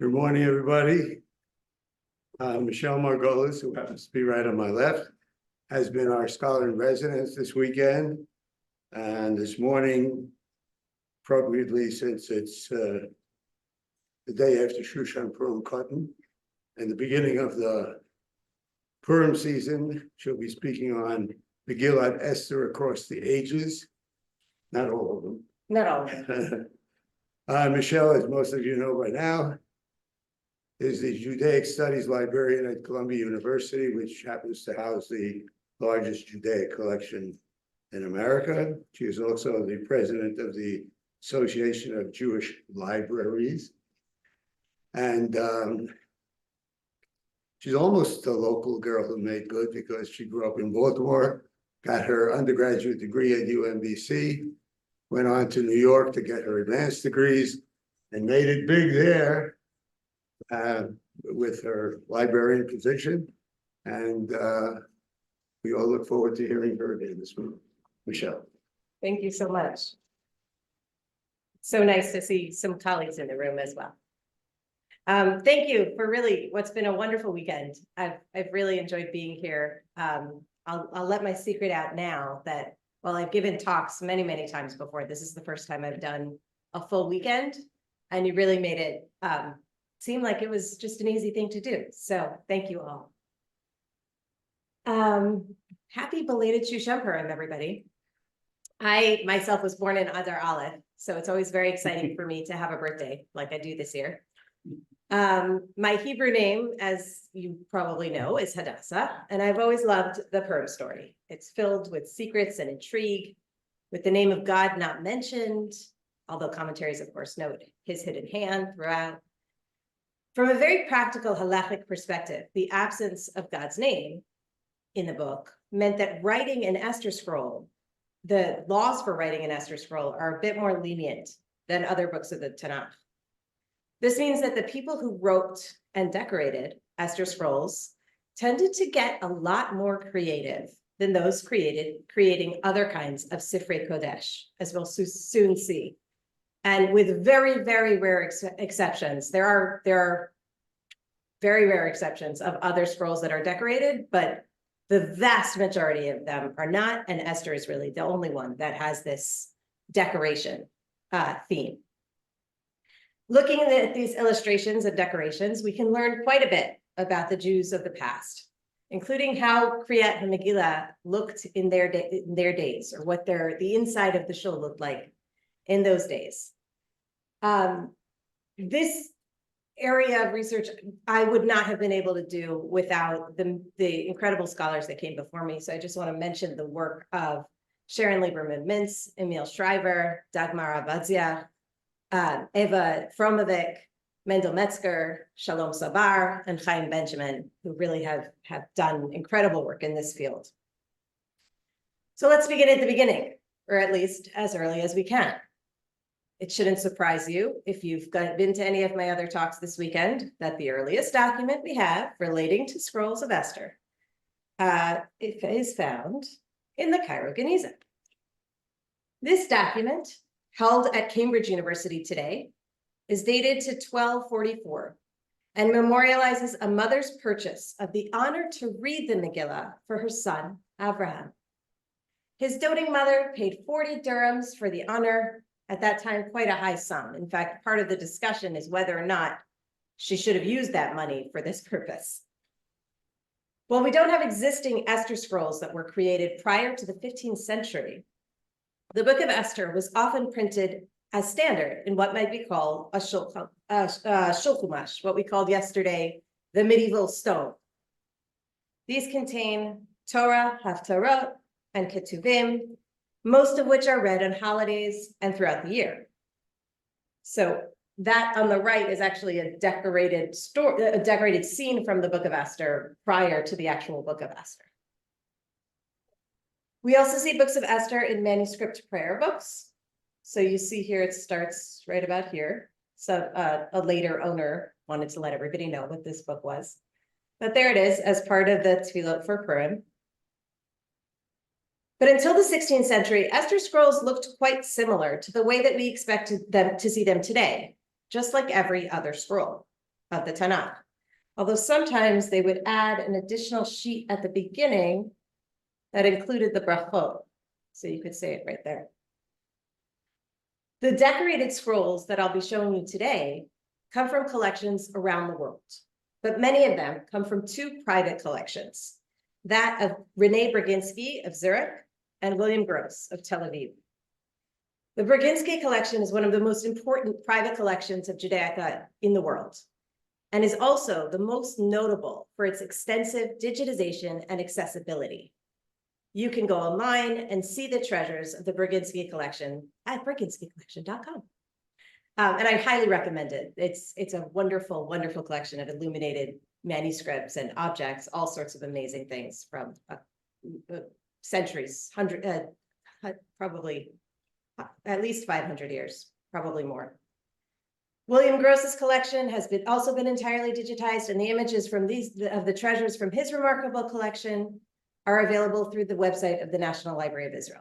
Good morning, everybody. Michelle Margolis, who happens to be right on my left, has been our scholar in residence this weekend. And this morning, appropriately, since it's the day after Shushan Purim Cotton and the beginning of the Purim season, she'll be speaking on Megillat Esther across the ages. Not all of them. Not all of them. Michelle, as most of you know by now, is the Judaic Studies Librarian at Columbia University, which happens to house the largest Judaic collection in America. She is also the president of the Association of Jewish Libraries. And she's almost a local girl who made good because she grew up in Baltimore, got her undergraduate degree at UMBC, went on to New York to get her advanced degrees, and made it big there with her librarian position. And we all look forward to hearing her again this morning. Michelle. Thank you so much. So nice to see some colleagues in the room as well. Thank you for really what's been a wonderful weekend. I've really enjoyed being here. I'll let my secret out now that while I've given talks many times before, this is the first time I've done a full weekend, and you really made it seem like it was just an easy thing to do. So thank you all. Happy belated Shushan Purim, everybody. I myself was born in Adar Aleph, so it's always very exciting for me to have a birthday like I do this year. My Hebrew name, as you probably know, is Hadassah, and I've always loved the Purim story. It's filled with secrets and intrigue, with the name of God not mentioned, although commentaries, of course, note his hidden hand throughout. From a very practical halachic perspective, the absence of God's name in the book meant that writing an Esther scroll, the laws for writing an Esther scroll are a bit more lenient than other books of the Tanakh. This means that the people who wrote and decorated Esther scrolls tended to get a lot more creative than those creating other kinds of Sifrei Kodesh, as we'll soon see. And with very rare exceptions, there are very rare exceptions of other scrolls that are decorated, but the vast majority of them are not, and Esther is really the only one that has this decoration theme. Looking at these illustrations and decorations, we can learn quite a bit about the Jews of the past, including how Kriyat and Megillah looked in their days, or what the inside of the shul looked like in those days. This area of research I would not have been able to do without the incredible scholars that came before me. So I just want to mention the work of Sharon Lieberman-Mintz, Emil Shriver, Dagmar Abadzia, Eva Fromovic, Mendel Metzger, Shalom Sabar, and Chaim Benjamin, who really have done incredible work in this field. So let's begin at the beginning, or at least as early as we can. It shouldn't surprise you if you've been to any of my other talks this weekend that the earliest document we have relating to scrolls of Esther it is found in the Cairo Geniza. This document, held at Cambridge University today, is dated to 1244 and memorializes a mother's purchase of the honor to read the Megillah for her son, Abraham. His doting mother paid 40 dirhams for the honor, at that time quite a high sum. In fact, part of the discussion is whether or not she should have used that money for this purpose. While we don't have existing Esther scrolls that were created prior to the 15th century, the Book of Esther was often printed as standard in what might be called a shulchumash, what we called yesterday the medieval stone. These contain Torah, Haftarot, and Ketuvim, most of which are read on holidays and throughout the year. So that on the right is actually a decorated scene from the Book of Esther prior to the actual Book of Esther. We also see books of Esther in manuscript prayer books. So you see here, it starts right about here. So a later owner wanted to let everybody know what this book was. But there it is as part of the Tefillot for Purim. But until the 16th century, Esther scrolls looked quite similar to the way that we expect them to see them today, just like every other scroll. of the Tanakh. Although sometimes they would add an additional sheet at the beginning that included the brachot. So you could say it right there. The decorated scrolls that I'll be showing you today come from collections around the world, but many of them come from two private collections, that of Renee Brzezinski of Zurich and William Gross of Tel Aviv. The Brzezinski collection is one of the most important private collections of Judaica in the world, and is also the most notable for its extensive digitization and accessibility. You can go online and see the treasures of the Brzezinski collection at brzezinskicollection.com. And I highly recommend it. It's a wonderful, wonderful collection of illuminated manuscripts and objects, all sorts of amazing things from centuries, probably at least 500 years, probably more. William Gross's collection has also been entirely digitized, and the images from of the treasures from his remarkable collection are available through the website of the National Library of Israel.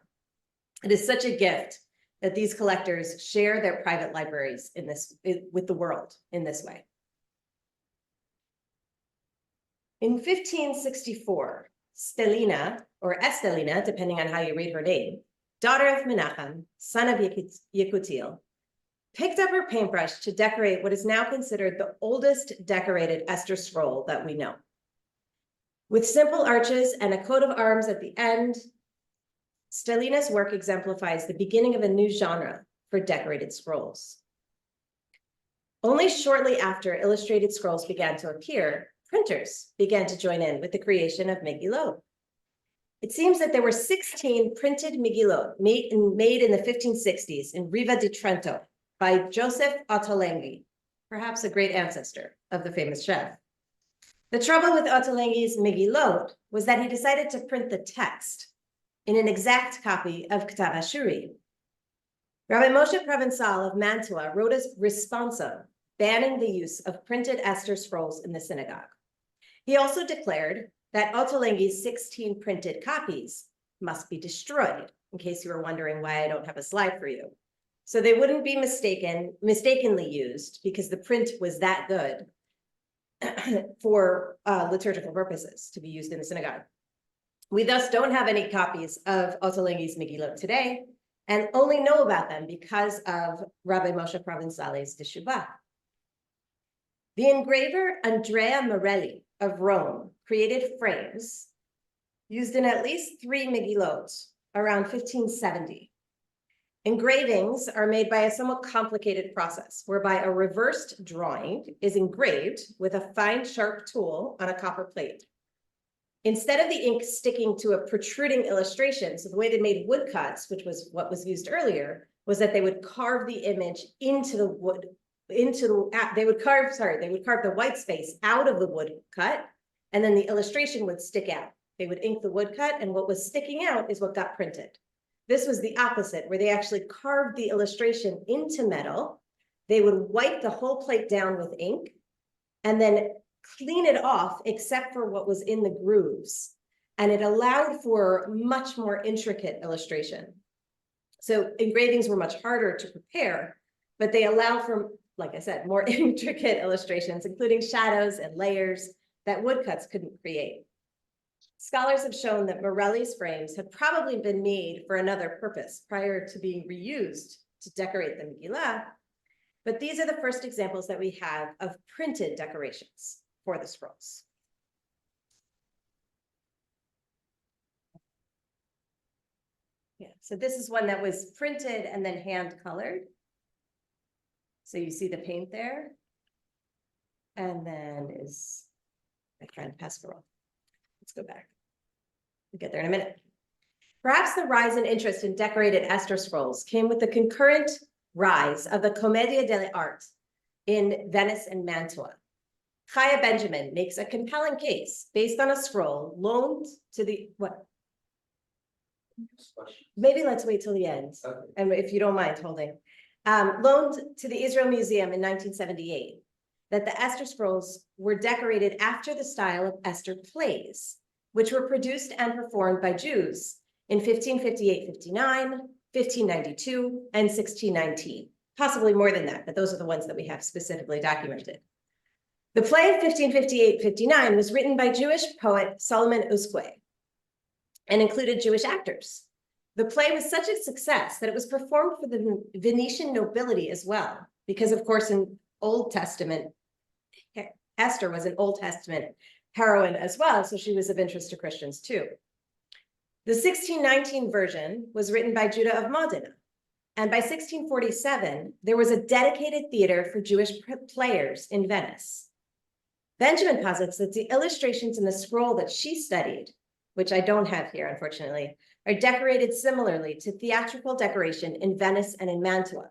It is such a gift that these collectors share their private libraries with the world in this way. In 1564, Stelina, or Estelina, depending on how you read her name, daughter of Menachem, son of Yekutiel, picked up her paintbrush to decorate what is now considered the oldest decorated Esther scroll that we know. With simple arches and a coat of arms at the end, Stelina's work exemplifies the beginning of a new genre for decorated scrolls. Only shortly after illustrated scrolls began to appear, printers began to join in with the creation of Megillot. It seems that there were 16 printed Megillot made in the 1560s in Riva di Trento by Joseph Ottolenghi, perhaps a great ancestor of the famous chef. The trouble with Ottolenghi's Megillot was that he decided to print the text in an exact copy of Ktav Ashuri. Rabbi Moshe Provençal of Mantua wrote a responsa banning the use of printed Esther scrolls in the synagogue. He also declared that Ottolenghi's 16 printed copies must be destroyed, in case you were wondering why I don't have a slide for you. So they wouldn't be mistakenly used because the print was that good for liturgical purposes to be used in the synagogue. We thus don't have any copies of Ottolenghi's Megillot today, and only know about them because of Rabbi Moshe Provençal's Teshuvah. The engraver Andrea Morelli of Rome created frames used in at least 3 Megillot around 1570. Engravings are made by a somewhat complicated process whereby a reversed drawing is engraved with a fine, sharp tool on a copper plate. Instead of the ink sticking to a protruding illustration, so the way they made woodcuts, which was what was used earlier, was that they would carve the image into the wood, they would carve the white space out of the woodcut, and then the illustration would stick out. They would ink the woodcut, and what was sticking out is what got printed. This was the opposite, where they actually carved the illustration into metal. They would wipe the whole plate down with ink, and then clean it off except for what was in the grooves. And it allowed for much more intricate illustration. So engravings were much harder to prepare, but they allow for, like I said, more intricate illustrations, including shadows and layers that woodcuts couldn't create. Scholars have shown that Morelli's frames have probably been made for another purpose prior to being reused to decorate the Megillah, but these are the first examples that we have of printed decorations for the scrolls. Yeah, so this is one that was printed and then hand colored. So you see the paint there. And then is my friend Pescarol. Let's go back. We'll get there in a minute. Perhaps the rise in interest in decorated Esther scrolls came with the concurrent rise of the Commedia dell'arte in Venice and Mantua. Chaya Benjamin makes a compelling case based on a scroll loaned to the, what? Maybe let's wait till the end, okay. And if you don't mind holding. Loaned to the Israel Museum in 1978, that the Esther scrolls were decorated after the style of Esther plays, which were produced and performed by Jews in 1558-59, 1592, and 1619. Possibly more than that, but those are the ones that we have specifically documented. The play of 1558-59 was written by Jewish poet Solomon Usque and included Jewish actors. The play was such a success that it was performed for the Venetian nobility as well, because of course in Old Testament, Esther was an Old Testament heroine as well, so she was of interest to Christians too. The 1619 version was written by Judah of Modena, and by 1647, there was a dedicated theater for Jewish players in Venice. Benjamin posits that the illustrations in the scroll that she studied, which I don't have here, unfortunately, are decorated similarly to theatrical decoration in Venice and in Mantua.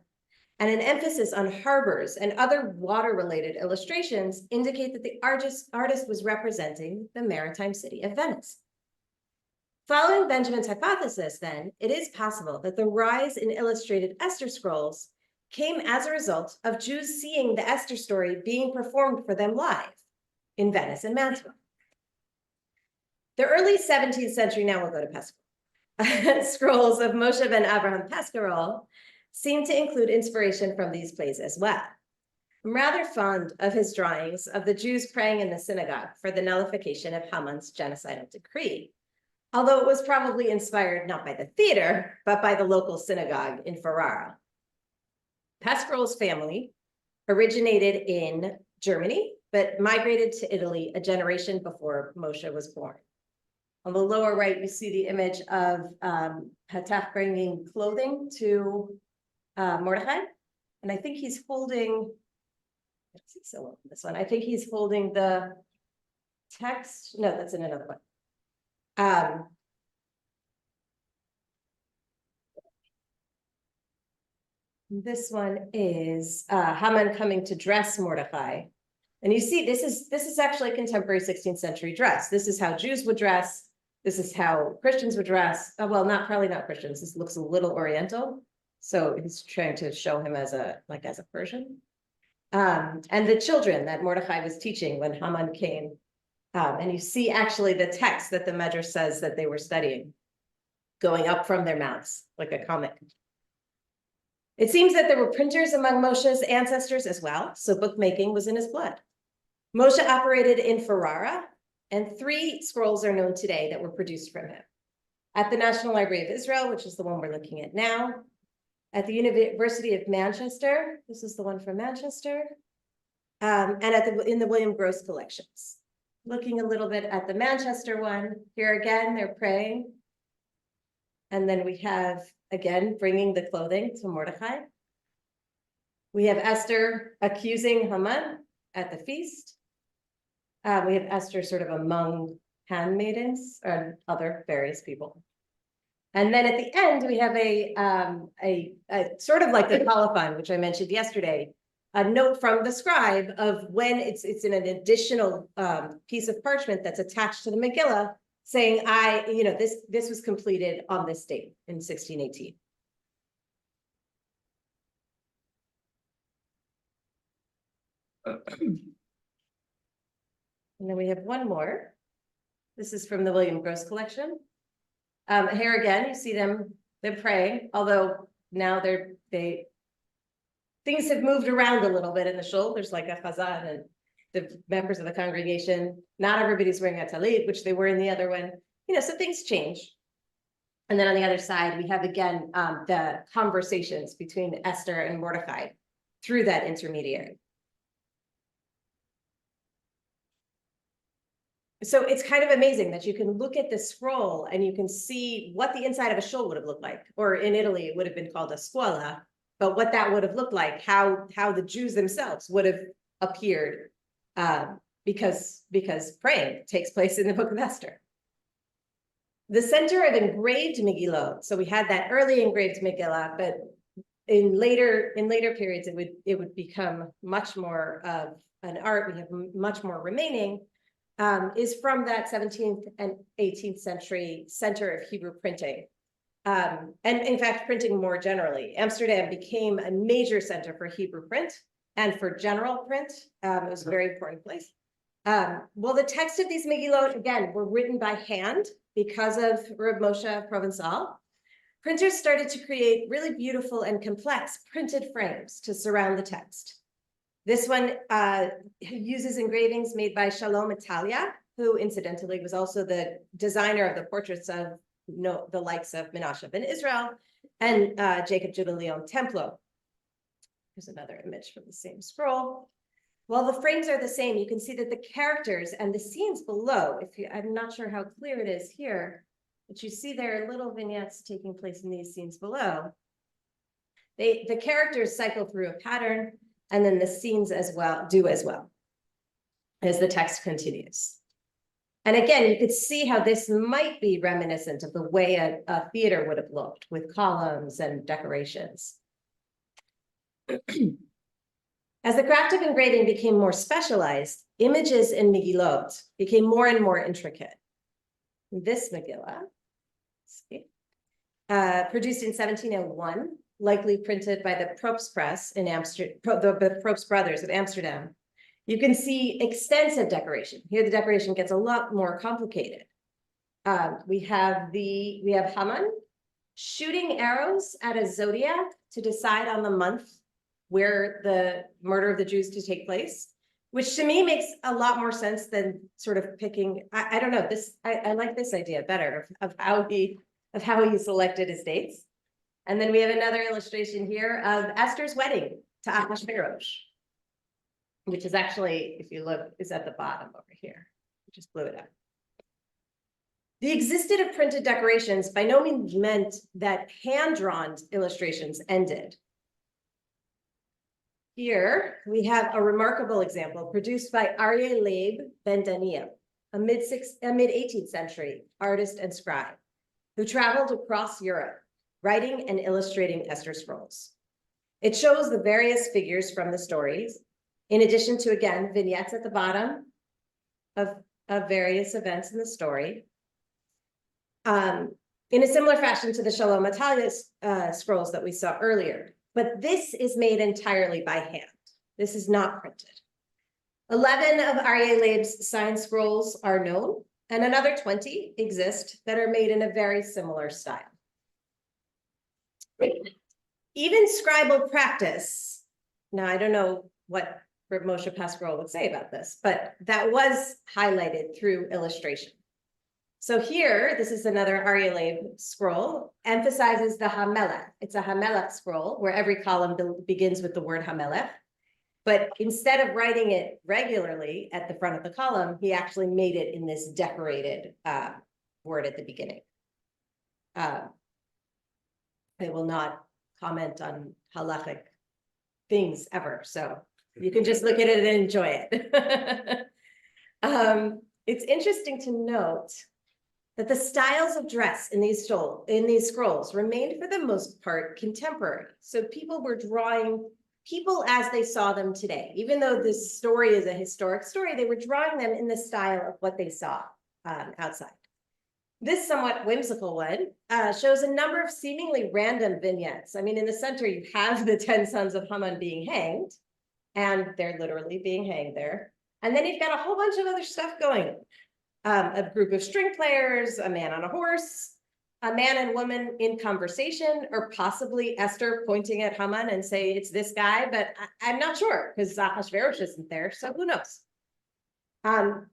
And an emphasis on harbors and other water-related illustrations indicate that the artist was representing the maritime city of Venice. Following Benjamin's hypothesis, then, it is possible that the rise in illustrated Esther scrolls came as a result of Jews seeing the Esther story being performed for them live in Venice and Mantua. The early 17th century, now we'll go to Pescarol, scrolls of Moshe ben Abraham Pescarol seem to include inspiration from these plays as well. I'm rather fond of his drawings of the Jews praying in the synagogue for the nullification of Haman's genocidal decree, although it was probably inspired not by the theater, but by the local synagogue in Ferrara. Pescarol's family originated in Germany, but migrated to Italy a generation before Moshe was born. On the lower right, you see the image of Hataf bringing clothing to Mordechai. And I think he's holding, let's see, so this one, I think he's holding the text. No, that's in another one. This one is Haman coming to dress Mordechai. And you see, this is actually a contemporary 16th century dress. This is how Jews would dress. This is how Christians would dress. Well, probably not Christians. This looks a little Oriental. So he's trying to show him as a Persian. And the children that Mordechai was teaching when Haman came. And you see actually the text that the Medrash says that they were studying going up from their mouths, like a comic. It seems that there were printers among Moshe's ancestors as well, so bookmaking was in his blood. Moshe operated in Ferrara, and 3 scrolls are known today that were produced from him. At the National Library of Israel, which is the one we're looking at now, at the University of Manchester, this is the one from Manchester, and in the William Gross collections. Looking a little bit at the Manchester one, here again, they're praying. And then we have, again, bringing the clothing to Mordechai. We have Esther accusing Haman at the feast. We have Esther sort of among handmaidens or other various people. And then at the end, we have a sort of like the colophon, which I mentioned yesterday, a note from the scribe of when it's in an additional piece of parchment that's attached to the Megillah, saying, this was completed on this date in 1618. And then we have one more. This is from the William Gross collection. Here again, you see they're praying, although now things have moved around a little bit in the shul. There's like a chazan and the members of the congregation. Not everybody's wearing a talit, which they were in the other one. So things change. And then on the other side, we have again the conversations between Esther and Mordechai through that intermediary. So it's kind of amazing that you can look at the scroll and you can see what the inside of a shul would have looked like, or in Italy, it would have been called a scuola, but what that would have looked like, how the Jews themselves would have appeared, because praying takes place in the book of Esther. The center of engraved Megillot, so we had that early engraved Megillah, but in later periods, it would become much more of an art. We have much more remaining. Is from that 17th and 18th century center of Hebrew printing. And in fact, printing more generally. Amsterdam became a major center for Hebrew print and for general print. It was a very important place. Well, the text of these Megillot, again, were written by hand because of Reb Moshe Provençal. Printers started to create really beautiful and complex printed frames to surround the text. This one uses engravings made by Shalom Italia, who incidentally was also the designer of the portraits of the likes of Menashe ben Israel and Jacob Judah Leon Templo. Here's another image from the same scroll. While the frames are the same, you can see that the characters and the scenes below, I'm not sure how clear it is here, but you see there are little vignettes taking place in these scenes below. The characters cycle through a pattern, and then the scenes as well do as well as the text continues. And again, you could see how this might be reminiscent of the way a theater would have looked with columns and decorations. As the craft of engraving became more specialized, images in Megillot became more and more intricate. This Megillah, produced in 1701, likely printed by the Probst Press in Amsterdam, the Probst Brothers of Amsterdam, you can see extensive decoration. Here, the decoration gets a lot more complicated. We have Haman shooting arrows at a zodiac to decide on the month where the murder of the Jews to take place, which to me makes a lot more sense than sort of picking. I don't know this. I like this idea better of how he selected his dates. And then we have another illustration here of Esther's wedding to Ahasuerus, which is actually, if you look, is at the bottom over here. Just blew it up. The existence of printed decorations by no means meant that hand-drawn illustrations ended. Here we have a remarkable example produced by Aryeh Leib ben Daniel, a mid-18th century artist and scribe who traveled across Europe, writing and illustrating Esther scrolls. It shows the various figures from the stories, in addition to, again, vignettes at the bottom of various events in the story. In a similar fashion to the Shalom Italia scrolls that we saw earlier. But this is made entirely by hand. This is not printed. 11 of Aryeh Leib's signed scrolls are known, and another 20 exist that are made in a very similar style. Even scribal practice, now I don't know what Moshe Pascal would say about this, but that was highlighted through illustration. So here, this is another Aryeh Leib scroll, emphasizes the Hamelech. It's a Hamelech scroll where every column begins with the word Hamelech. But instead of writing it regularly at the front of the column, he actually made it in this decorated word at the beginning. I will not comment on halachic things ever, so you can just look at it and enjoy it. It's interesting to note that the styles of dress in these scrolls remained for the most part contemporary. So people were drawing people as they saw them today. Even though this story is a historic story, they were drawing them in the style of what they saw outside. This somewhat whimsical one shows a number of seemingly random vignettes. I mean, in the center, you have the 10 sons of Haman being hanged, and they're literally being hanged there. And then you've got a whole bunch of other stuff going on. A group of string players, a man on a horse, a man and woman in conversation, or possibly Esther pointing at Haman and say, it's this guy, but I'm not sure because Ahasuerus isn't there, so who knows?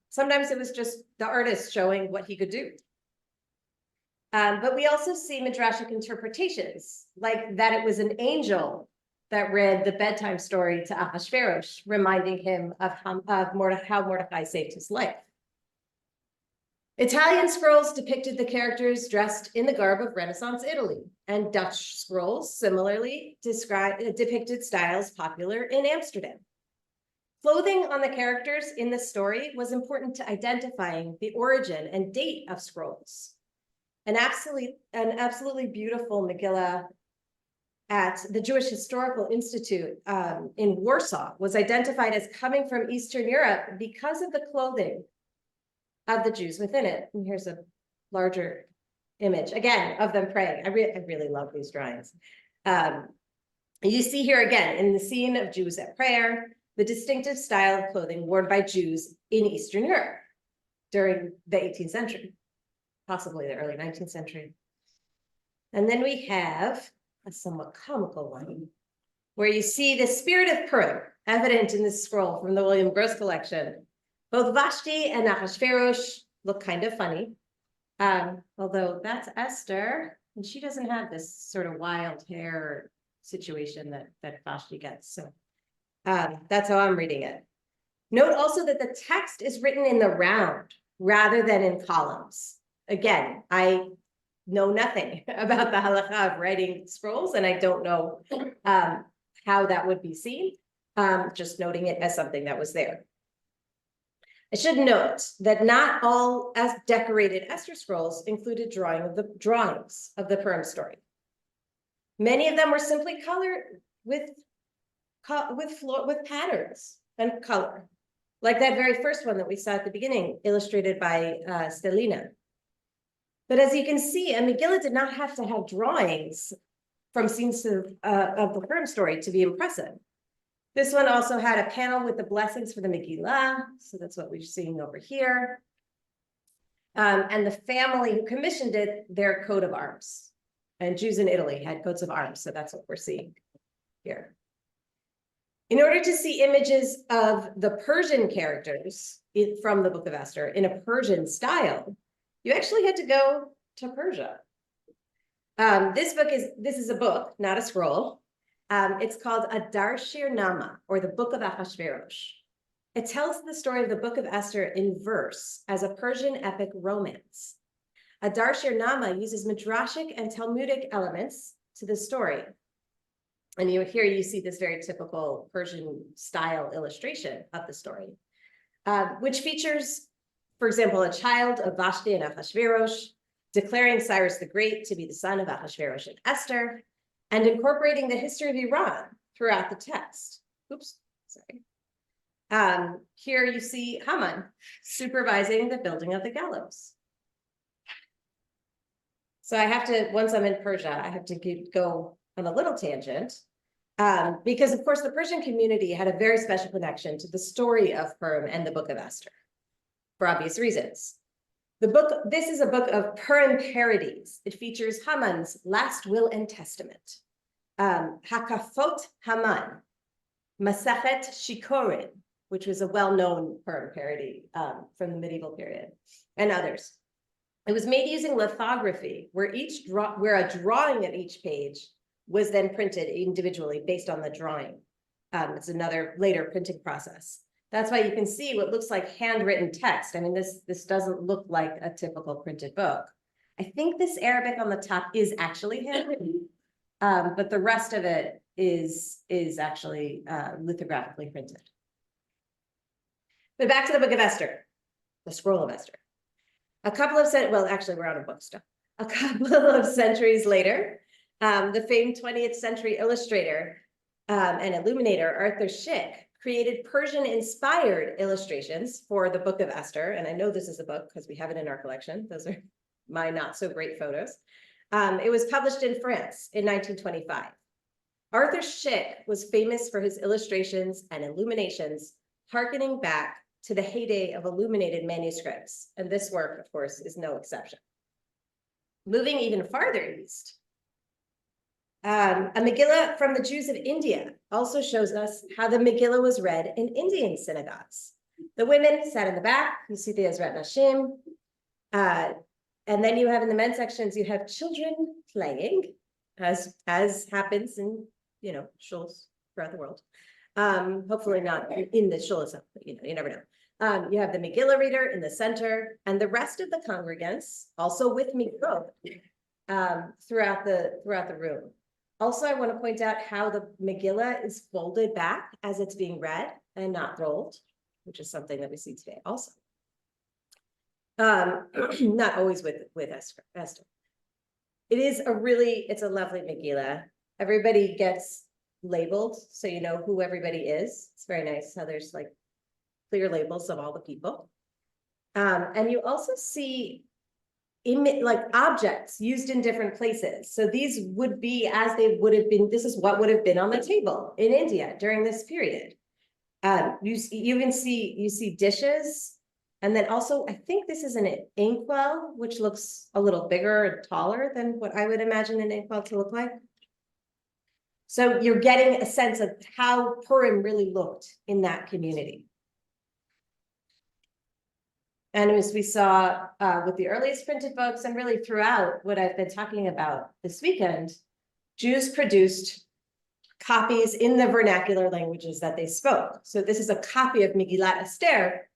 Sometimes it was just the artist showing what he could do. But we also see midrashic interpretations, like that it was an angel that read the bedtime story to Ahasuerus, reminding him of how Mordecai saved his life. Italian scrolls depicted the characters dressed in the garb of Renaissance Italy, and Dutch scrolls similarly depicted styles popular in Amsterdam. Clothing on the characters in the story was important to identifying the origin and date of scrolls. An absolutely beautiful Megillah at the Jewish Historical Institute in Warsaw was identified as coming from Eastern Europe because of the clothing of the Jews within it. And here's a larger image, again, of them praying. I really love these drawings. You see here again, in the scene of Jews at prayer, the distinctive style of clothing worn by Jews in Eastern Europe during the 18th century, possibly the early 19th century. And then we have a somewhat comical one, where you see the spirit of Purim evident in this scroll from the William Gross collection. Both Vashti and Ahasuerus look kind of funny. Although that's Esther, and she doesn't have this sort of wild hair situation that Vashti gets. So that's how I'm reading it. Note also that the text is written in the round rather than in columns. Again, I know nothing about the halakha of writing scrolls, and I don't know how that would be seen. Just noting it as something that was there. I should note that not all as decorated Esther scrolls included drawings of the Purim story. Many of them were simply colored with patterns and color, like that very first one that we saw at the beginning, illustrated by Stelina. But as you can see, a Megillah did not have to have drawings from scenes of the Purim story to be impressive. This one also had a panel with the blessings for the Megillah. So that's what we're seeing over here. And the family who commissioned it, their coat of arms. And Jews in Italy had coats of arms. So that's what we're seeing here. In order to see images of the Persian characters from the Book of Esther in a Persian style, you actually had to go to Persia. This is a book, not a scroll. It's called Adar Shir Nama, or the Book of Ahasuerus. It tells the story of the Book of Esther in verse as a Persian epic romance. Adar Shir Nama uses midrashic and Talmudic elements to the story. And here you see this very typical Persian style illustration of the story, which features, for example, a child of Vashti and Ahasuerus, declaring Cyrus the Great to be the son of Ahasuerus and Esther, and incorporating the history of Iran throughout the text. Oops, sorry. Here you see Haman supervising the building of the gallows. So I have to, once I'm in Persia, I have to go on a little tangent, because of course the Persian community had a very special connection to the story of Purim and the Book of Esther, for obvious reasons. This is a book of Purim parodies. It features Haman's last will and testament, Hakafot Haman, Masachet Shikorin, which was a well-known Purim parody from the medieval period, and others. It was made using lithography, where a drawing at each page was then printed individually based on the drawing. It's another later printing process. That's why you can see what looks like handwritten text. I mean, this doesn't look like a typical printed book. I think this Arabic on the top is actually handwritten, but the rest of it is actually lithographically printed. But back to the Book of Esther, the Scroll of Esther. Well, actually, we're on a book still. A couple of centuries later, the famed 20th century illustrator and illuminator Arthur Szyk created Persian-inspired illustrations for the Book of Esther. And I know this is a book because we have it in our collection. Those are my not-so-great photos. It was published in France in 1925. Arthur Szyk was famous for his illustrations and illuminations, harkening back to the heyday of illuminated manuscripts. And this work, of course, is no exception. Moving even farther east, a Megillah from the Jews of India also shows us how the Megillah was read in Indian synagogues. The women sat in the back, you see the Ezrat Nashim, and then you have in the men's sections, you have children playing, as happens in, shuls throughout the world. Hopefully not in the shul itself, but you never know. You have the Megillah reader in the center, and the rest of the congregants also with Megillah throughout the room. Also, I want to point out how the Megillah is folded back as it's being read and not rolled, which is something that we see today also. Not always with Esther. It's a lovely Megillah. Everybody gets labeled, so you know who everybody is. It's very nice how there's like clear labels of all the people. And you also see objects used in different places. So these would be as they would have been, this is what would have been on the table in India during this period. You see dishes, and then also I think this is an inkwell, which looks a little bigger and taller than what I would imagine an inkwell to look like. So you're getting a sense of how Purim really looked in that community. And as we saw with the earliest printed books and really throughout what I've been talking about this weekend, Jews produced copies in the vernacular languages that they spoke. So this is a copy of Megillat Esther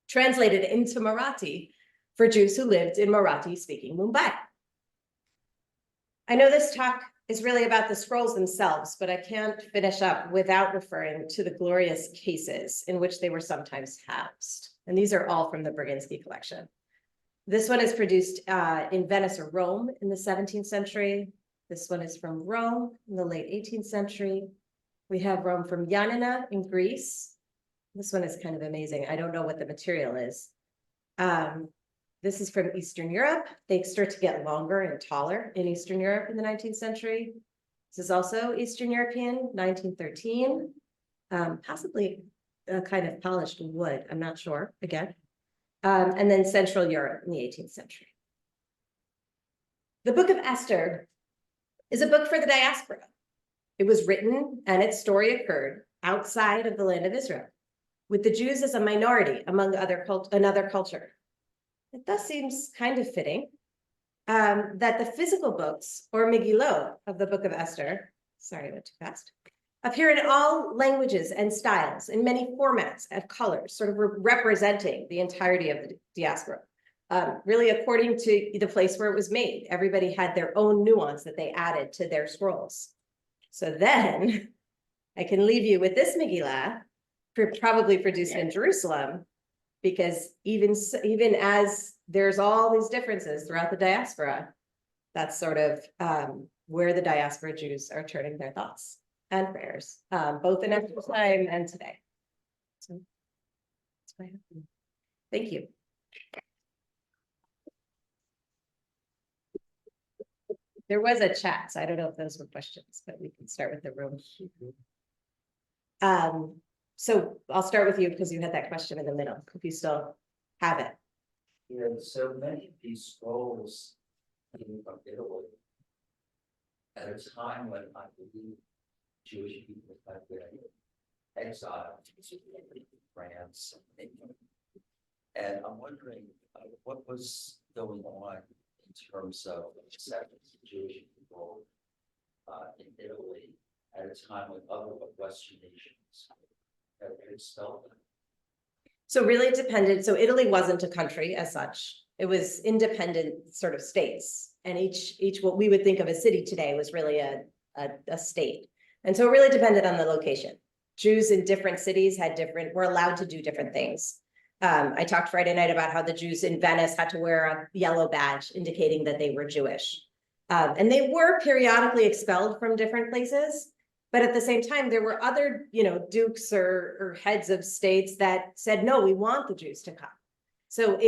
translated into Marathi for Jews who lived in Marathi-speaking Mumbai. I know this talk is really about the scrolls themselves, but I can't finish up without referring to the glorious cases in which they were sometimes housed. And these are all from the Brzezinski collection. This one is produced in Venice or Rome in the 17th century. This one is from Rome in the late 18th century. We have Rome from Ioannina in Greece. This one is kind of amazing. I don't know what the material is. This is from Eastern Europe. They start to get longer and taller in Eastern Europe in the 19th century. This is also Eastern European, 1913, possibly a kind of polished wood. I'm not sure, again. And then Central Europe in the 18th century. The Book of Esther is a book for the diaspora. It was written and its story occurred outside of the land of Israel, with the Jews as a minority among another culture. It thus seems kind of fitting that the physical books or Megillot of the Book of Esther, sorry, I went too fast, appear in all languages and styles in many formats and colors, sort of representing the entirety of the diaspora. Really according to the place where it was made. Everybody had their own nuance that they added to their scrolls. So then I can leave you with this Megillah, probably produced in Jerusalem, because even as there's all these differences throughout the diaspora, that's sort of where the diaspora Jews are turning their thoughts and prayers, both in extra time and today. So that's what I have. Thank you. There was a chat, so I don't know if those were questions, but we can start with the room. So I'll start with you because you had that question in the middle, if you still have it. Yeah, so many of these scrolls came from Italy at a time when I believe Jewish people had been exiled to France. And I'm wondering what was going on in terms of acceptance of Jewish people in Italy at a time when other Western nations had expelled them. So really it depended. So Italy wasn't a country as such. It was independent sort of states. And each what we would think of as city today was really a state. And so it really depended on the location. Jews in different cities were allowed to do different things. I talked Friday night about how the Jews in Venice had to wear a yellow badge indicating that they were Jewish. And they were periodically expelled from different places. But at the same time, there were other, dukes or heads of states that said, no, we want the Jews to come. So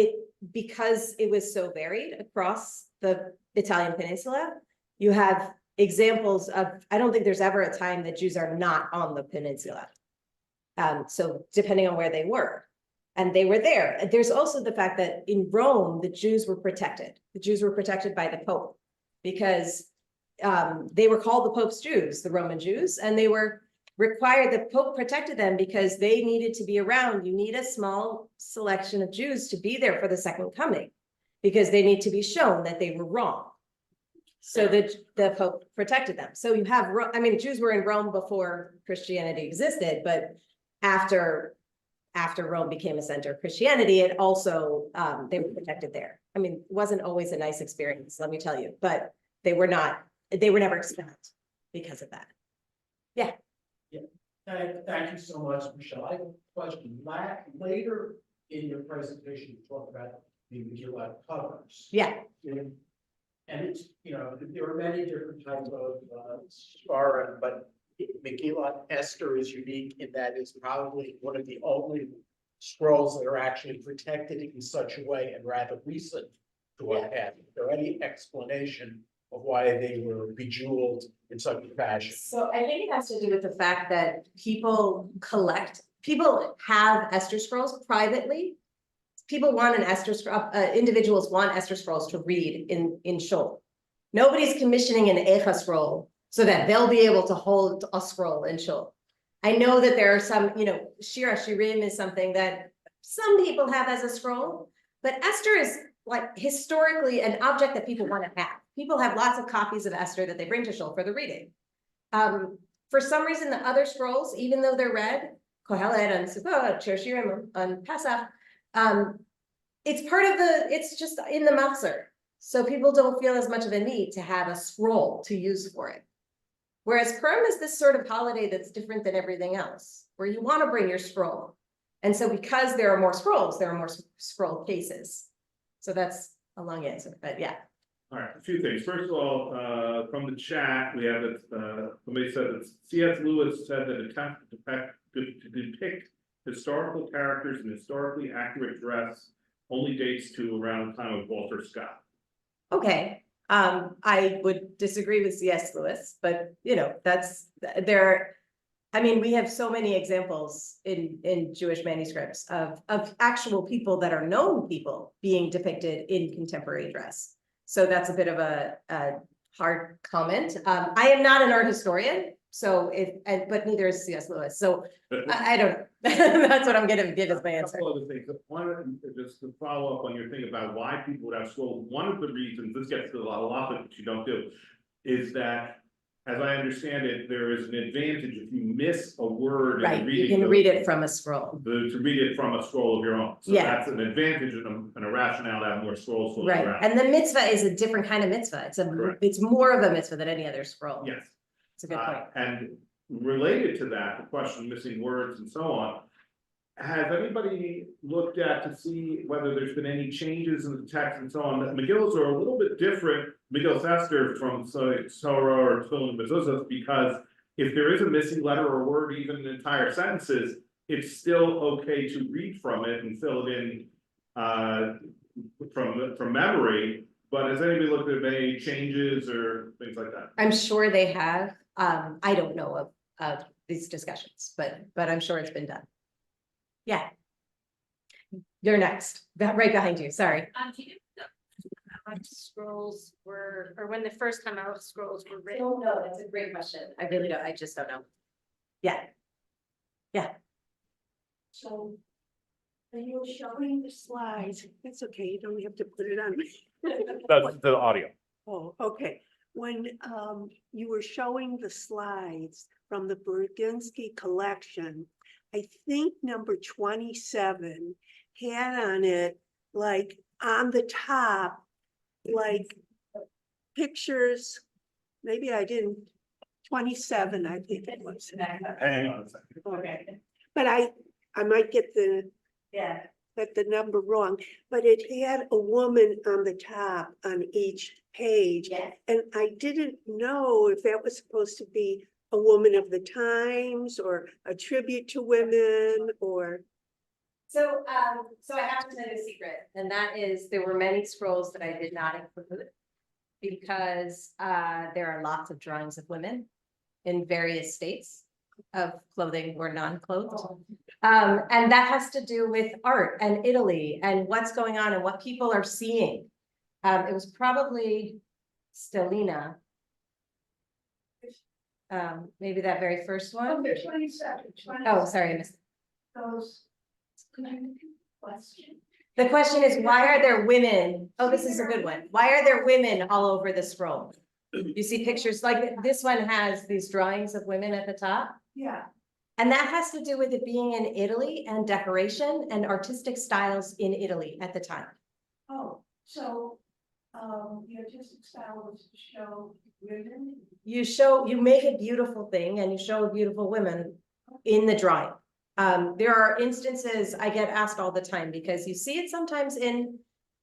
because it was so varied across the Italian peninsula, you have examples of, I don't think there's ever a time that Jews are not on the peninsula. So depending on where they were. And they were there. There's also the fact that in Rome, the Jews were protected. The Jews were protected by the Pope because they were called the Pope's Jews, the Roman Jews, and they were required, the Pope protected them because they needed to be around. You need a small selection of Jews to be there for the second coming because they need to be shown that they were wrong. So the Pope protected them. So you have, Jews were in Rome before Christianity existed, but after Rome became a center of Christianity, it also, they were protected there. It wasn't always a nice experience, let me tell you, but they were never expelled because of that. Yeah. Yeah. Thank you so much, Michelle. I have a question. Later in your presentation, you talk about the Megillat covers. Yeah. And it's, there are many different types of Shomrai, but Megillat Esther is unique in that it's probably one of the only scrolls that are actually protected in such a way and rather recent to what happened. Is there any explanation of why they were bejeweled in such a fashion? So I think it has to do with the fact that people have Esther scrolls privately. People want an Esther scroll, individuals want Esther scrolls to read in Shul. Nobody's commissioning an Echa scroll so that they'll be able to hold a scroll in shul. I know that there are some, Shira Shirim is something that some people have as a scroll, but Esther is like historically an object that people want to have. People have lots of copies of Esther that they bring to shul for the reading. For some reason, the other scrolls, even though they're read, Kohelet and Sukkot, Shir Shirim on Pesach, it's just in the machzor. So people don't feel as much of a need to have a scroll to use for it. Whereas Purim is this sort of holiday that's different than everything else, where you want to bring your scroll. And so because there are more scrolls, there are more scroll cases. So that's a long answer, but yeah. All right, a few things. First of all, from the chat, we have that somebody said that C.S. Lewis said that attempt to depict historical characters in historically accurate dress only dates to around the time of Walter Scott. Okay, I would disagree with C.S. Lewis, but that's there. I mean, we have so many examples in Jewish manuscripts of actual people that are known people being depicted in contemporary dress. So that's a bit of a hard comment. I am not an art historian, so but neither is C.S. Lewis. So I don't know. That's what I'm going to give as my answer. A couple other things. One, just to follow up on your thing about why people would have scrolls. One of the reasons, this gets to a lot of what you don't do, is that, as I understand it, there is an advantage if you miss a word. Right, in you can read it from a scroll. To read it from a scroll of your own. So Yeah. that's an advantage and a rationale to have more scrolls floating Right, around. and the mitzvah is a different kind of mitzvah. Correct. It's more of a mitzvah than any other scroll. Yes. It's a good point. And related to that, the question missing words and so on. Has anybody looked at to see whether there's been any changes in the text and so on? The Megillas are a little bit different, Megillat Esther from Torah or Tefillin and Mezuzah, because if there is a missing letter or word, even in entire sentences, it's still okay to read from it and fill it in from memory. But has anybody looked at any changes or things like that? I'm sure they have. I don't know of these discussions, but I'm sure it's been done. Yeah. You're next, right behind you, sorry. Do you know how much scrolls were, or when the first time out scrolls were written? don't know, that's a great question. I really don't, I just don't know. Yeah. Yeah. So when you're showing the slides, it's okay, you don't have to put it on me. That's the audio. Oh, okay. When you were showing the slides from the Burdinsky collection, I think number 27 had on it, like on the top, like pictures, maybe I didn't, 27, I think it was. Hang on a second. Okay. But I might get the number wrong, but it had a woman on the top on each page. Yes. And I didn't know if that was supposed to be a woman of the times or a tribute to women or. So I have to tell you a secret, and that is there were many scrolls that I did not include because there are lots of drawings of women in various states of clothing or non-clothed. And that has to do with art and Italy and what's going on and what people are seeing. It was probably Stellina. Maybe that very first one. 27. Oh, sorry, I missed. Those. Question. The question is, why are there women? Oh, this is a good one. Why are there women all over the scroll? You see pictures like this one has these drawings of women at the top. Yeah. And that has to do with it being in Italy and decoration and artistic styles in Italy at the time. Oh, so the artistic style was to show women. You make a beautiful thing and you show beautiful women in the drawing. There are instances I get asked all the time because you see it sometimes in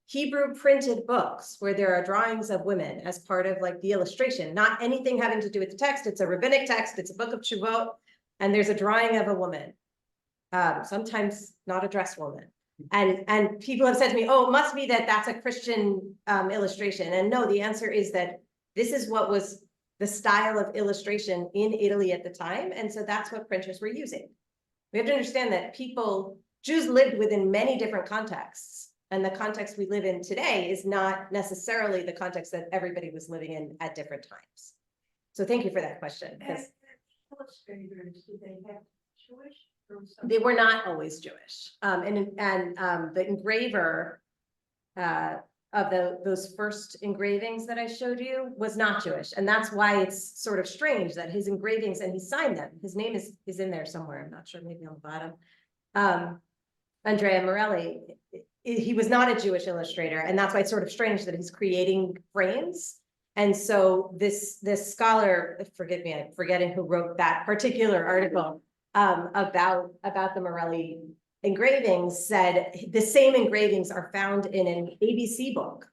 Hebrew printed books where there are drawings of women as part of like the illustration, not anything having to do with the text. It's a rabbinic text. It's a book of Tshuvot, and there's a drawing of a woman, sometimes not a dressed woman. And people have said to me, oh, it must be that that's a Christian illustration. And no, the answer is that this is what was the style of illustration in Italy at the time. And so that's what printers were using. We have to understand that Jews lived within many different contexts. And the context we live in today is not necessarily the context that everybody was living in at different times. So thank you for that question, because Illustrators, do they have Jewish? they were not always Jewish. The engraver of those first engravings that I showed you was not Jewish. And that's why it's sort of strange that his engravings, and he signed them, his name is in there somewhere, I'm not sure, maybe on the bottom. Andrea Morelli, he was not a Jewish illustrator, and that's why it's sort of strange that he's creating frames. And so this scholar, forgive me, I'm forgetting who wrote that particular article about the Morelli engravings, said the same engravings are found in an ABC book.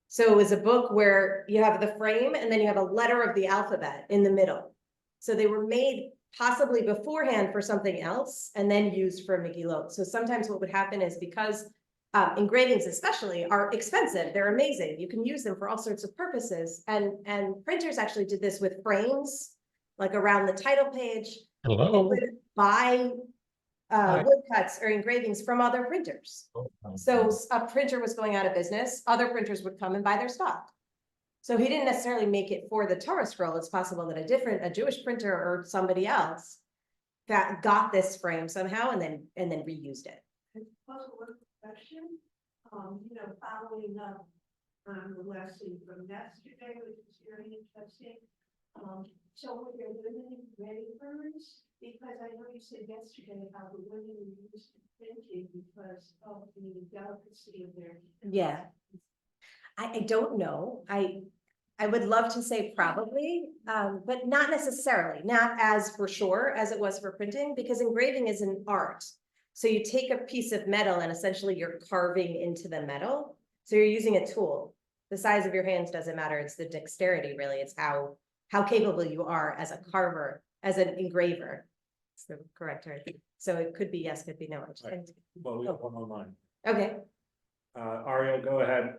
So it was a book where you have the frame and then you have a letter of the alphabet in the middle. So they were made possibly beforehand for something else and then used for Megillot. So sometimes what would happen is, because engravings especially are expensive, they're amazing, you can use them for all sorts of purposes, and printers actually did this with frames, like around the title page. They would buy woodcuts or engravings from other printers. So a printer was going out of business, other printers would come and buy their stock. So he didn't necessarily make it for the Torah scroll. It's possible that a Jewish printer or somebody else that got this frame somehow and then reused it. Question, following up on the lesson from yesterday, which was very interesting. So were there women engravers? Because I know you said yesterday how the women were used to printing because of the delicacy of their. Yeah. I don't know. I would love to say probably, but not necessarily, not as for sure as it was for printing, because engraving is an art. So you take a piece of metal and essentially you're carving into the metal. So you're using a tool. The size of your hands doesn't matter. It's the dexterity, really. It's how capable you are as a carver, as an engraver. It's the correct word. So it could be yes, could be no. Well, we have one online. Okay. Ariel, go ahead.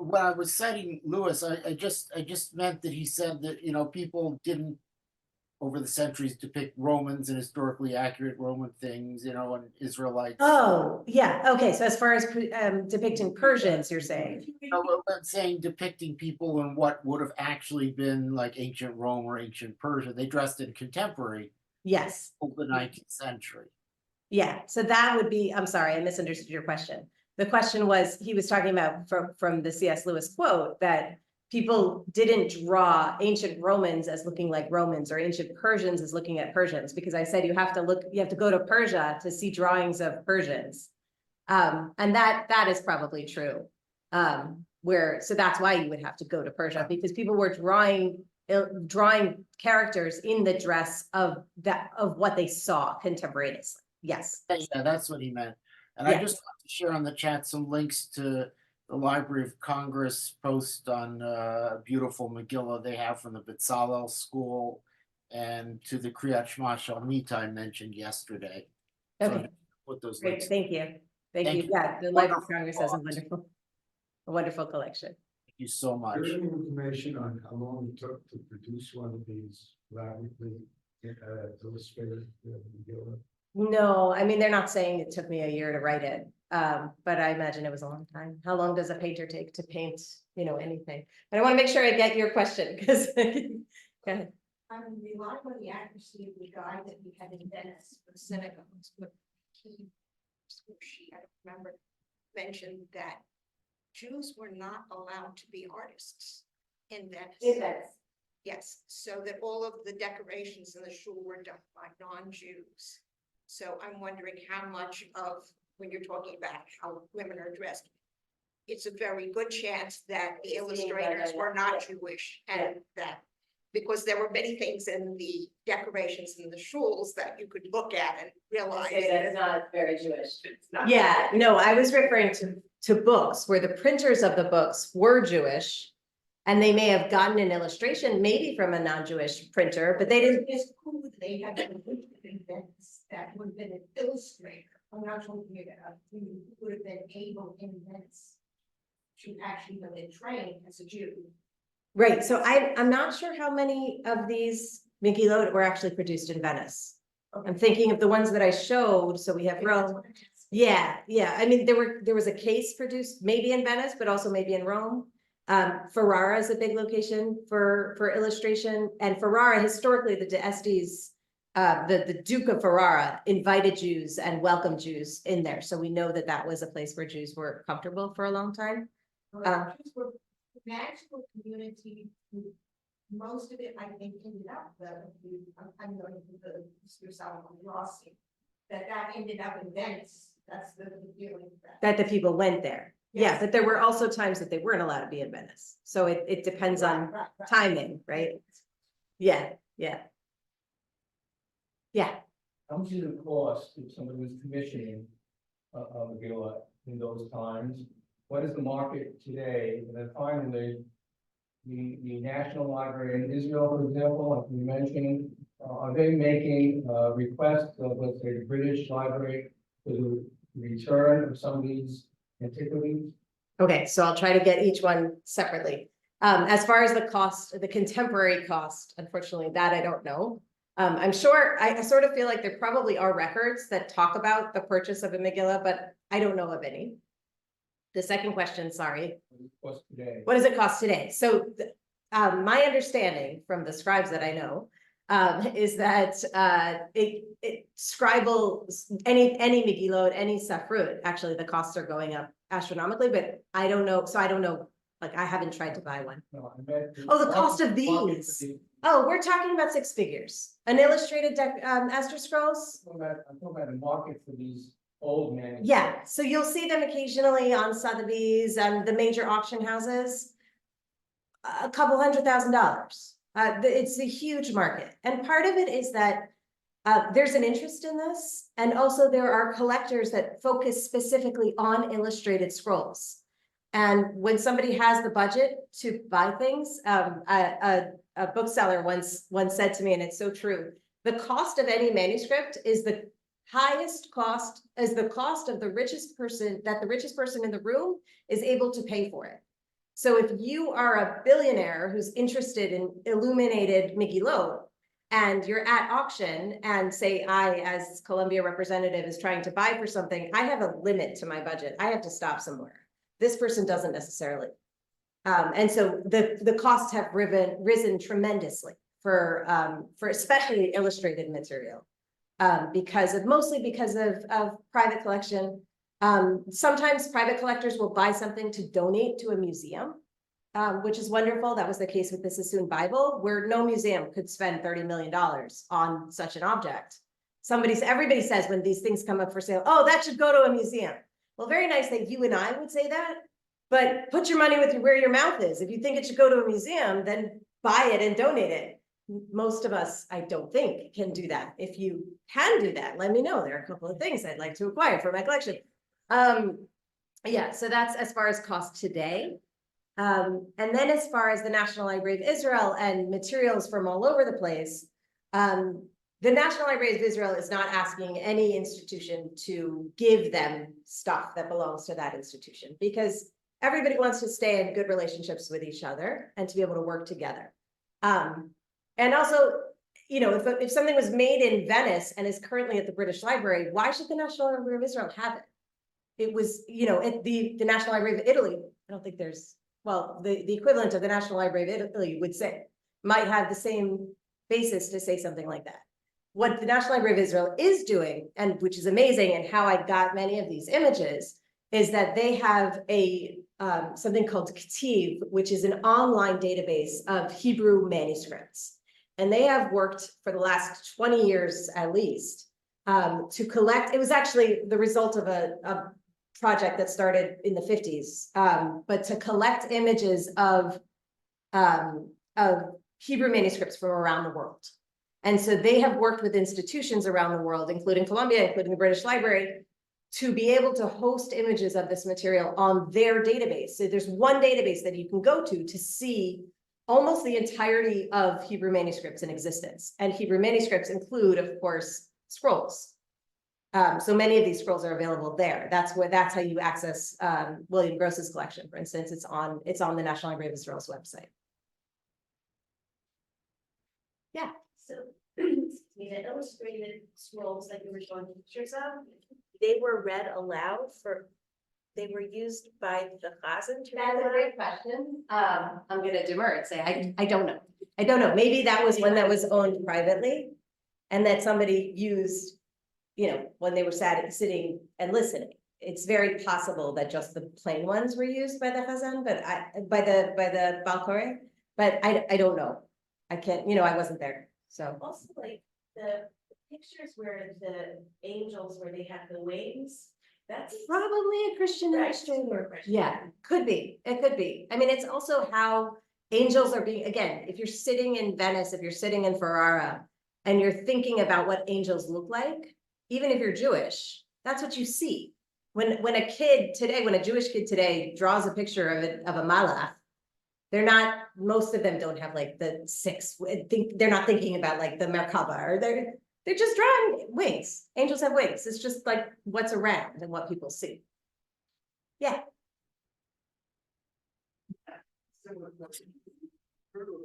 When I was citing Lewis, I just meant that he said that, people didn't over the centuries depict Romans and historically accurate Roman things, and Israelites. Oh, yeah. Okay. So as far as depicting Persians, you're saying? No, I'm saying depicting people in what would have actually been like ancient Rome or ancient Persia. They dressed in contemporary. Yes. Of the 19th century. Yeah. So that would be, I'm sorry, I misunderstood your question. The question was, he was talking about from the C.S. Lewis quote that people didn't draw ancient Romans as looking like Romans or ancient Persians as looking at Persians, because I said you have to go to Persia to see drawings of Persians. And that is probably true. So that's why you would have to go to Persia, because people were drawing characters in the dress of what they saw contemporaneously. Yes. Yeah, that's what he meant. And Yeah. I just want to share on the chat some links to the Library of Congress post on beautiful Megillah they have from the Bezalel School, and to the Kriyat Shema Shalmita I mentioned yesterday. So Okay. put those Great. links. Thank you. Thank you. Yeah, the Library of Congress has a wonderful collection. Thank you so much. Is there any information on how long it took to produce one of these lavishly illustrated? No, I mean, they're not saying it took me a year to write it, but I imagine it was a long time. How long does a painter take to paint, anything? But I want to make sure I get your question, because go ahead. I'm relying on the accuracy of the guide that we had in Venice for the synagogues, but he, or she, I don't remember, mentioned that Jews were not allowed to be artists in Venice. Yes, so that all of the decorations in the shul were done by non-Jews. So I'm wondering how much of, when you're talking about how women are dressed, it's a very good chance that the illustrators were not Jewish, and that because there were many things in the decorations in the shuls that you could look at and realize that's not very Jewish. Yeah, no, I was referring to books where the printers of the books were Jewish, and they may have gotten an illustration maybe from a non-Jewish printer, but they didn't. It's cool that they had events that would have been an illustrator. I'm not talking about who would have been able in Venice to actually have been trained as a Jew. Right, so I'm not sure how many of these Megillot were actually produced in Venice. I'm thinking of the ones that I showed, so we have Rome. Yeah, I mean, there was a case produced maybe in Venice, but also maybe in Rome. Ferrara is a big location for illustration, and Ferrara, historically, the de Estes, the Duke of Ferrara invited Jews and welcomed Jews in there, so we know that that was a place where Jews were comfortable for a long time. Just for national community, most of it, I think, ended up, I'm going to the yourself on Rossi, that ended up in Venice, that's the feeling. That the people went there. Yeah, Yes. but there were also times that they weren't allowed to be in Venice, so it depends on Right. timing, right? Yeah, yeah. Yeah, How much does it cost if somebody was commissioning a Megillah in those times? What is the market today? And then finally, the National Library in Israel, for example, like we mentioned, are they making requests of, let's say, the British Library for the return of some of these antiquities? okay, so I'll try to get each one separately. As far as the cost, the contemporary cost, unfortunately, that I don't know. I'm sure, I sort of feel like there probably are records that talk about the purchase of a Megillah, but I don't know of any. The second question, sorry, What does it cost today? what does it cost today? So, my understanding from the scribes that I know, is that, scribal, any Megillot, any Safrut, actually, the costs are going up astronomically, but I don't know, so I don't know, like, I haven't tried to buy one. No, I meant Oh, the cost of market for these. the- Oh, we're talking about 6 figures. An illustrated Esther scrolls? I'm talking about the market for these old manuscripts. Yeah, so you'll see them occasionally on Sotheby's and the major auction houses. A couple $100,000. It's a huge market. And part of it is that there's an interest in this. And also there are collectors that focus specifically on illustrated scrolls. And when somebody has the budget to buy things, a bookseller once said to me, and it's so true, the cost of any manuscript is the highest cost, is the cost of the richest person, that the richest person in the room is able to pay for it. So if you are a billionaire who's interested in illuminated Megillot, and you're at auction and say, I, as Columbia representative, is trying to buy for something, I have a limit to my budget. I have to stop somewhere. This person doesn't necessarily. And so the costs have risen tremendously for especially illustrated material, mostly because of private collection. Sometimes private collectors will buy something to donate to a museum, which is wonderful. That was the case with the Sassoon Bible, where no museum could spend $30 million on such an object. Everybody says when these things come up for sale, oh, that should go to a museum. Well, very nice that you and I would say that, but put your money where your mouth is. If you think it should go to a museum, then buy it and donate it. Most of us, I don't think, can do that. If you can do that, let me know. There are a couple of things I'd like to acquire for my collection. Yeah, so that's as far as cost today. And then as far as the National Library of Israel and materials from all over the place, the National Library of Israel is not asking any institution to give them stuff that belongs to that institution, because everybody wants to stay in good relationships with each other and to be able to work together. And also, you know, if something was made in Venice and is currently at the British Library, why should the National Library of Israel have it? It was, you know, at the National Library of Italy, I don't think there's, well, the equivalent of the National Library of Italy would say, might have the same basis to say something like that. What the National Library of Israel is doing, and which is amazing, and how I got many of these images, is that they have something called Ketiv, which is an online database of Hebrew manuscripts. And they have worked for the last 20 years at least to collect. It was actually the result of a project that started in the 50s, but to collect images of Hebrew manuscripts from around the world. And so they have worked with institutions around the world, including Columbia, including the British Library, to be able to host images of this material on their database. So there's one database that you can go to see almost the entirety of Hebrew manuscripts in existence. And Hebrew manuscripts include, of course, scrolls. So many of these scrolls are available there. That's how you access William Gross's collection, for instance. It's on the National Library of Israel's website. Yeah. So, the illustrated scrolls that you were showing pictures of, they were read aloud for they were used by the Chazan to That's a read great question. I'm gonna demur and say, I don't know. I don't know. Maybe that was one that was owned privately. And that somebody used, when they were sitting and listening. It's very possible that just the plain ones were used by the Chazan, but by the Balkore, but I don't know. I can't, I wasn't there, so. Also, like the pictures where the angels, where they have the wings, that's Probably a Christian Right, illustrator. super Christian. Yeah, could be, it could be. I mean, it's also how angels are being, again, if you're sitting in Venice, if you're sitting in Ferrara, and you're thinking about what angels look like, even if you're Jewish, that's what you see. When a kid today, when a Jewish kid today draws a picture of a malach, most of them don't have like the six, they're not thinking about like the Merkaba, or they're just drawing wings. Angels have wings. It's just like what's around and what people see. Yeah. Similar question.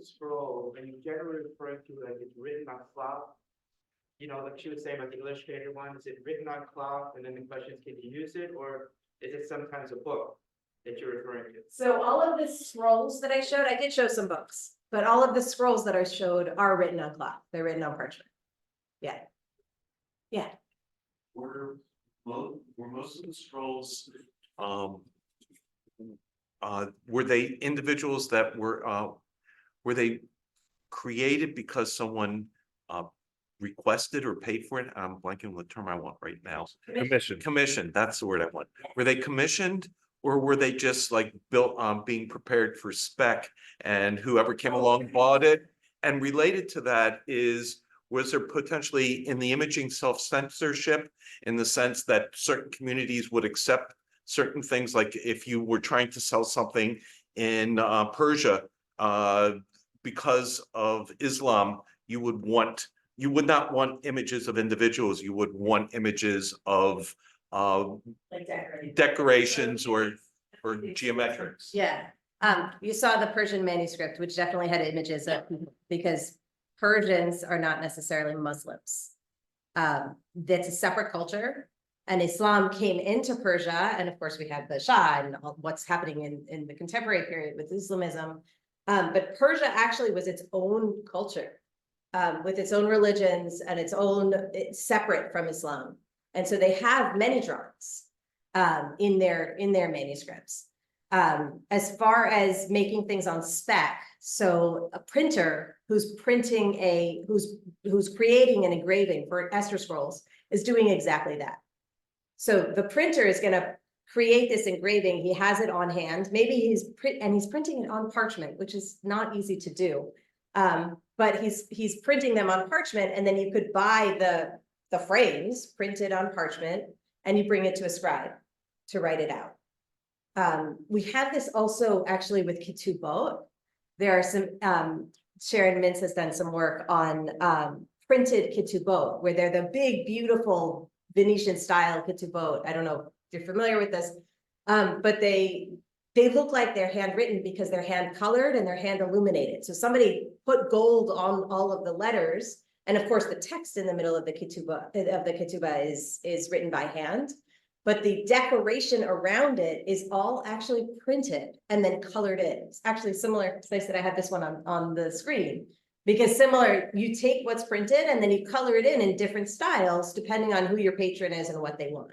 Scroll, when you generally refer to it, like it's written on cloth. Like she was saying about the illustrated one, is it written on cloth? And then the question is, can you use it, or is it sometimes a book that you're referring to? So all of the scrolls that I showed, I did show some books, but all of the scrolls that I showed are written on cloth. They're written on parchment. Yeah. Yeah. Were most of the scrolls, were they individuals that were they created because someone requested or paid for it? I'm blanking on the term I want right now. Commissioned, that's the word I want. Were they commissioned, or were they just like built being prepared for spec, and whoever came along bought it? And related to that was there potentially in the imaging self-censorship, in the sense that certain communities would accept certain things, like if you were trying to sell something in Persia, because of Islam, you would not want images of individuals, you would want images of Like decorations or geometrics. Yeah. You saw the Persian manuscript, which definitely had images of, because Persians are not necessarily Muslims. That's a separate culture. And Islam came into Persia, and of course we have the Shah and what's happening in the contemporary period with Islamism. But Persia actually was its own culture, with its own religions and it's separate from Islam. And so they have many drawings in their manuscripts. As far as making things on spec, so a printer who's creating an engraving for Esther scrolls is doing exactly that. So the printer is going to create this engraving. He has it on hand. Maybe he's printing it on parchment, which is not easy to do. But he's printing them on parchment, and then you could buy the frames printed on parchment, and you bring it to a scribe to write it out. We have this also actually with ketubot. There are some, Sharon Mintz has done some work on printed ketubot, where they're the big, beautiful Venetian style ketubot. I don't know if you're familiar with this, but they look like they're handwritten because they're hand colored and they're hand illuminated. So somebody put gold on all of the letters. And of course, the text in the middle of the ketubah is written by hand. But the decoration around it is all actually printed and then colored in. It's actually similar. So I said I had this one on the screen, because similar, you take what's printed and then you color it in different styles, depending on who your patron is and what they want.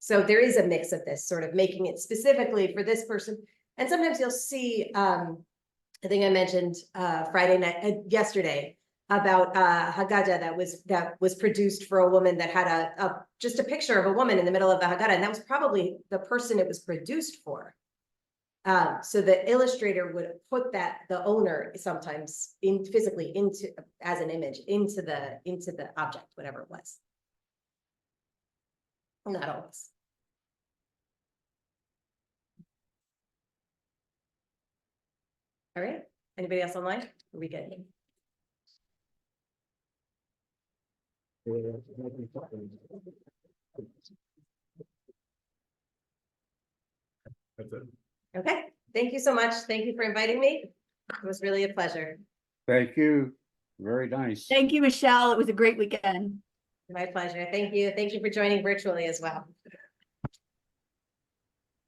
So there is a mix of this, sort of making it specifically for this person. And sometimes you'll see, I think I mentioned yesterday, about Haggadah that was produced for a woman that had just a picture of a woman in the middle of the Haggadah, and that was probably the person it was produced for. So the illustrator would put the owner sometimes physically as an image into the object, whatever it was. Not always. All right. Anybody else online? Are we good? That's it. Okay. Thank you so much. Thank you for inviting me. It was really a pleasure. Thank you. Very nice. Thank you, Michelle. It was a great weekend. My pleasure. Thank you. Thank you for joining virtually as well.